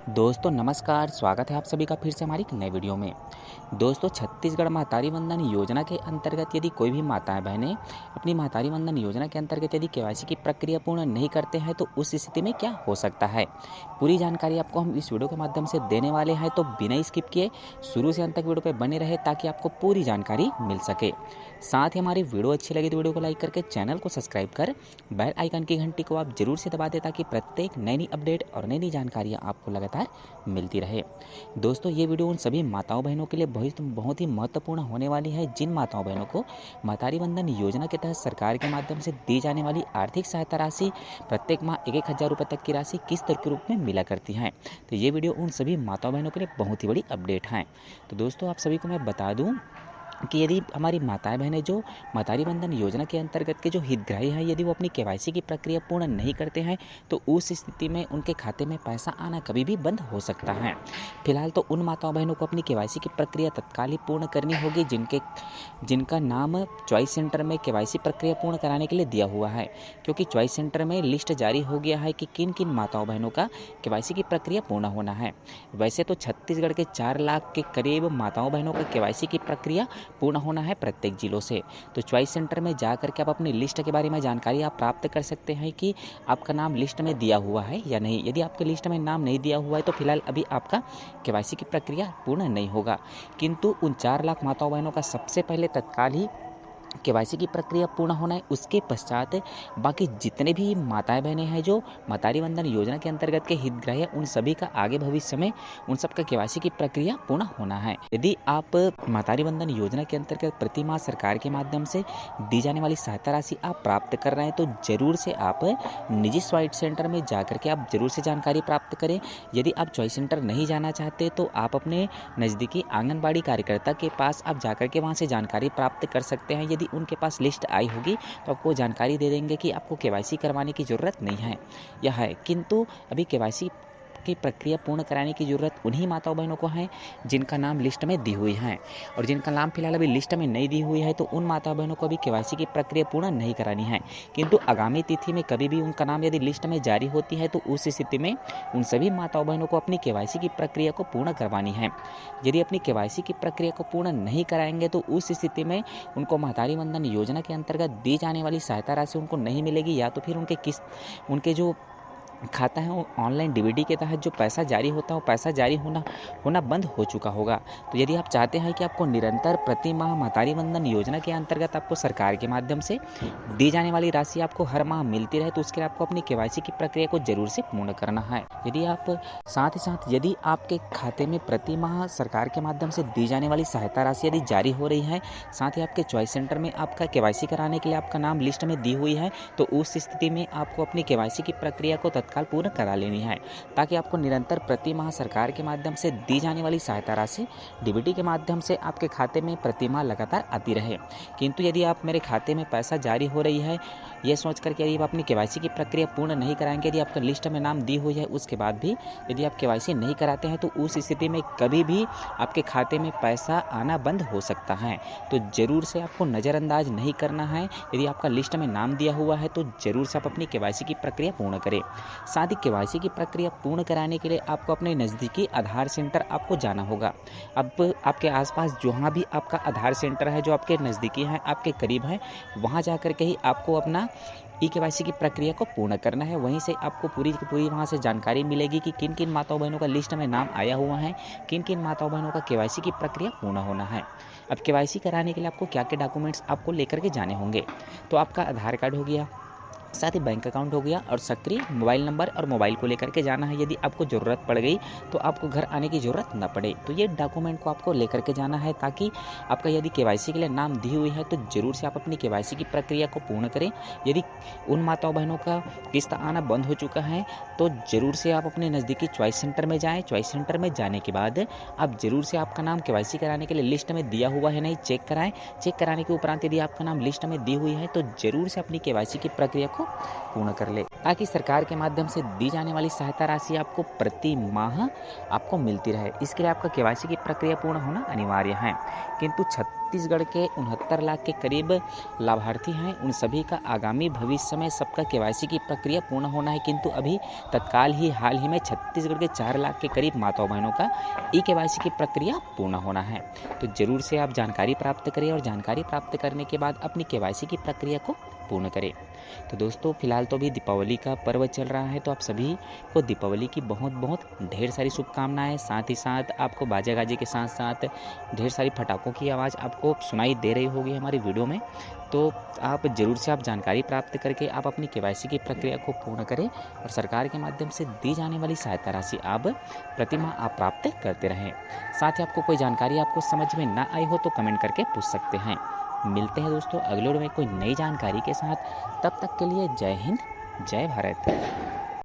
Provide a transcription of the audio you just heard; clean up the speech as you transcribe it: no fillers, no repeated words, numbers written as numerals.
दोस्तों नमस्कार, स्वागत है आप सभी का फिर से हमारी एक नए वीडियो में। दोस्तों छत्तीसगढ़ महतारी वंदन योजना के अंतर्गत यदि कोई भी माताएं बहनें अपनी महतारी वंदन योजना के अंतर्गत यदि केवाईसी की प्रक्रिया पूर्ण नहीं करते हैं तो उस स्थिति में क्या हो सकता है, पूरी जानकारी आपको हम इस वीडियो के माध्यम से देने वाले हैं। तो बिना स्किप किए शुरू से अंत तक वीडियो पर बने रहे ताकि आपको पूरी जानकारी मिल सके। साथ ही हमारी वीडियो अच्छी लगी तो वीडियो को लाइक करके चैनल को सब्सक्राइब कर बेल आइकन की घंटी को आप जरूर से दबा दें ताकि प्रत्येक नई अपडेट और नई जानकारियाँ आपको लगातार मिलती रहे। दोस्तों ये वीडियो उन सभी माताओं बहनों के लिए बहुत ही महत्वपूर्ण होने वाली है जिन माताओं बहनों को महतारी वंदन योजना के तहत सरकार के माध्यम से दी जाने वाली आर्थिक सहायता राशि प्रत्येक माह 1,000 रुपये तक की राशि किस्त के रूप में मिला करती है। तो ये वीडियो उन सभी माताओं बहनों के लिए बहुत ही बड़ी अपडेट है। तो दोस्तों आप सभी को मैं बता दूं कि यदि हमारी माताएं बहनें जो महतारी वंदन योजना के अंतर्गत के जो हितग्राही हैं यदि वो अपनी केवाईसी की प्रक्रिया पूर्ण नहीं करते हैं तो उस स्थिति में उनके खाते में पैसा आना कभी भी बंद हो सकता है। फिलहाल तो उन माताओं बहनों को अपनी केवाईसी की प्रक्रिया तत्काल ही पूर्ण करनी होगी जिनका नाम चॉइस सेंटर में केवाईसी प्रक्रिया पूर्ण कराने के लिए दिया हुआ है, क्योंकि चॉइस सेंटर में लिस्ट जारी हो गया है कि किन किन माताओं बहनों का केवाईसी की प्रक्रिया पूर्ण होना है। वैसे तो छत्तीसगढ़ के 4 लाख के करीब माताओं बहनों का केवाईसी की प्रक्रिया पूर्ण होना है प्रत्येक जिलों से। तो चॉइस सेंटर में जा करके आप अपनी लिस्ट के बारे में जानकारी आप प्राप्त कर सकते हैं कि आपका नाम लिस्ट में दिया हुआ है या नहीं। यदि आपके लिस्ट में नाम नहीं दिया हुआ है तो फिलहाल अभी आपका केवाईसी की प्रक्रिया पूर्ण नहीं होगा, किंतु उन 4 लाख माताओं बहनों का सबसे पहले तत्काल ही केवाईसी की प्रक्रिया पूर्ण होना है। उसके पश्चात बाकी जितने भी माताएं बहनें हैं जो महतारी वंदन योजना के अंतर्गत के हितग्राही हैं उन सभी का आगे भविष्य में उन सबका केवाईसी की प्रक्रिया पूर्ण होना है। यदि आप महतारी वंदन योजना के अंतर्गत प्रति माह सरकार के माध्यम से दी जाने वाली सहायता राशि आप प्राप्त कर रहे हैं तो जरूर से आप निजी स्वाइट सेंटर में जा करके आप जरूर से जानकारी प्राप्त करें। यदि आप चॉइस सेंटर नहीं जाना चाहते तो आप अपने नज़दीकी आंगनबाड़ी कार्यकर्ता के पास आप जाकर के वहाँ से जानकारी प्राप्त कर सकते हैं। यदि उनके पास लिस्ट आई होगी तो आपको जानकारी दे देंगे कि आपको केवाईसी करवाने की ज़रूरत नहीं है या है, किंतु अभी केवाईसी की प्रक्रिया पूर्ण कराने की ज़रूरत उन्हीं माताओं बहनों को है जिनका नाम लिस्ट में दी हुई है, और जिनका नाम फिलहाल अभी लिस्ट में नहीं दी हुई है तो उन माताओं बहनों को अभी केवाईसी की प्रक्रिया पूर्ण नहीं करानी है। किंतु आगामी तिथि में कभी भी उनका नाम यदि लिस्ट में जारी होती है तो उस स्थिति में उन सभी माताओं बहनों को अपनी केवाईसी की प्रक्रिया को पूर्ण करवानी है। यदि अपनी केवाईसी की प्रक्रिया को पूर्ण नहीं कराएंगे तो उस स्थिति में उनको महतारी वंदन योजना के अंतर्गत दी जाने वाली सहायता राशि उनको नहीं मिलेगी, या तो फिर उनके जो खाता है वो ऑनलाइन डीबीटी के तहत जो पैसा जारी होता है वो पैसा जारी होना बंद हो चुका होगा। तो यदि आप चाहते हैं कि आपको निरंतर प्रति माह महतारी वंदन योजना के अंतर्गत आपको सरकार के माध्यम से दी जाने वाली राशि आपको हर माह मिलती रहे तो उसके लिए आपको अपनी केवाईसी की प्रक्रिया को जरूर से पूर्ण करना है। यदि आपके खाते में प्रति माह सरकार के माध्यम से दी जाने वाली सहायता राशि यदि जारी हो रही है, साथ ही आपके चॉइस सेंटर में आपका केवाईसी कराने के लिए आपका नाम लिस्ट में दी हुई है, तो उस स्थिति में आपको अपनी केवाईसी की प्रक्रिया को तत्काल पूर्ण करा लेनी है ताकि आपको निरंतर प्रति माह सरकार के माध्यम से दी जाने वाली सहायता राशि डीबीटी के माध्यम से आपके खाते में प्रति माह लगातार आती रहे। किंतु यदि आप मेरे खाते में पैसा जारी हो रही है ये सोच करके यदि आप अपनी केवाईसी की प्रक्रिया पूर्ण नहीं कराएंगे, यदि आपका लिस्ट में नाम दी हुई है उसके बाद भी यदि आप केवाईसी नहीं कराते हैं तो उस स्थिति में कभी भी आपके खाते में पैसा आना बंद हो सकता है। तो जरूर से आपको नज़रअंदाज नहीं करना है। यदि आपका लिस्ट में नाम दिया हुआ है तो जरूर से आप अपनी केवाईसी की प्रक्रिया पूर्ण करें। साथ ही केवाईसी की प्रक्रिया पूर्ण कराने के लिए आपको अपने नज़दीकी आधार सेंटर आपको जाना होगा। अब आपके आसपास जहाँ भी आपका आधार सेंटर है जो आपके नज़दीकी है आपके करीब है वहाँ जा कर के ही आपको अपना केवाईसी की प्रक्रिया को पूर्ण करना है। वहीं से आपको पूरी की पूरी वहाँ से जानकारी मिलेगी कि किन किन माताओं बहनों का लिस्ट में नाम आया हुआ है, किन किन माताओं बहनों का केवाईसी की प्रक्रिया पूर्ण होना है। अब केवाईसी कराने के लिए आपको क्या क्या डॉक्यूमेंट्स आपको लेकर के जाने होंगे, तो आपका आधार कार्ड हो गया, साथ ही बैंक अकाउंट हो गया और सक्रिय मोबाइल नंबर और मोबाइल को लेकर के जाना है। यदि आपको ज़रूरत पड़ गई तो आपको घर आने की ज़रूरत न पड़े, तो ये डॉक्यूमेंट को आपको लेकर के जाना है ताकि आपका यदि केवाईसी के लिए नाम दी हुई है तो ज़रूर से आप अपनी केवाईसी की प्रक्रिया को पूर्ण करें। यदि उन माताओं बहनों का किस्त आना बंद हो चुका है तो ज़रूर से आप अपने नज़दीकी चॉइस सेंटर में जाएँ। चॉइस सेंटर में जाने के बाद आप ज़रूर से आपका नाम केवाईसी कराने के लिए लिस्ट में दिया हुआ है नहीं चेक कराएँ। चेक कराने के उपरांत यदि आपका नाम लिस्ट में दी हुई है तो ज़रूर से अपनी केवाईसी की प्रक्रिया को को पूर्ण कर ले, ताकि सरकार के माध्यम से दी जाने वाली सहायता राशि आपको प्रति माह आपको मिलती रहे। इसके लिए आपका केवाईसी की प्रक्रिया पूर्ण होना अनिवार्य है। किंतु छत्तीसगढ़ के 69 लाख के करीब लाभार्थी हैं, उन सभी का आगामी भविष्य में सबका केवाईसी की प्रक्रिया पूर्ण होना है। किंतु अभी तत्काल ही हाल ही में छत्तीसगढ़ के 4 लाख के करीब माताओं बहनों का केवाईसी की प्रक्रिया पूर्ण होना है। तो जरूर से आप जानकारी प्राप्त करें और जानकारी प्राप्त करने के बाद अपनी केवाईसी की प्रक्रिया को पूर्ण करें। तो दोस्तों फिलहाल तो अभी दीपावली का पर्व चल रहा है, तो आप सभी को दीपावली की बहुत बहुत ढेर सारी शुभकामनाएं। साथ ही साथ आपको बाजे गाजे के साथ साथ ढेर सारी पटाखों की आवाज़ आपको सुनाई दे रही होगी हमारी वीडियो में। तो आप जरूर से आप जानकारी प्राप्त करके आप अपनी केवाईसी की प्रक्रिया को पूर्ण करें और सरकार के माध्यम से दी जाने वाली सहायता राशि आप प्रतिमाह आप प्राप्त करते रहें। साथ ही आपको कोई जानकारी आपको समझ में ना आई हो तो कमेंट करके पूछ सकते हैं। मिलते हैं दोस्तों अगले वीडियो में कोई नई जानकारी के साथ। तब तक के लिए जय हिंद, जय भारत।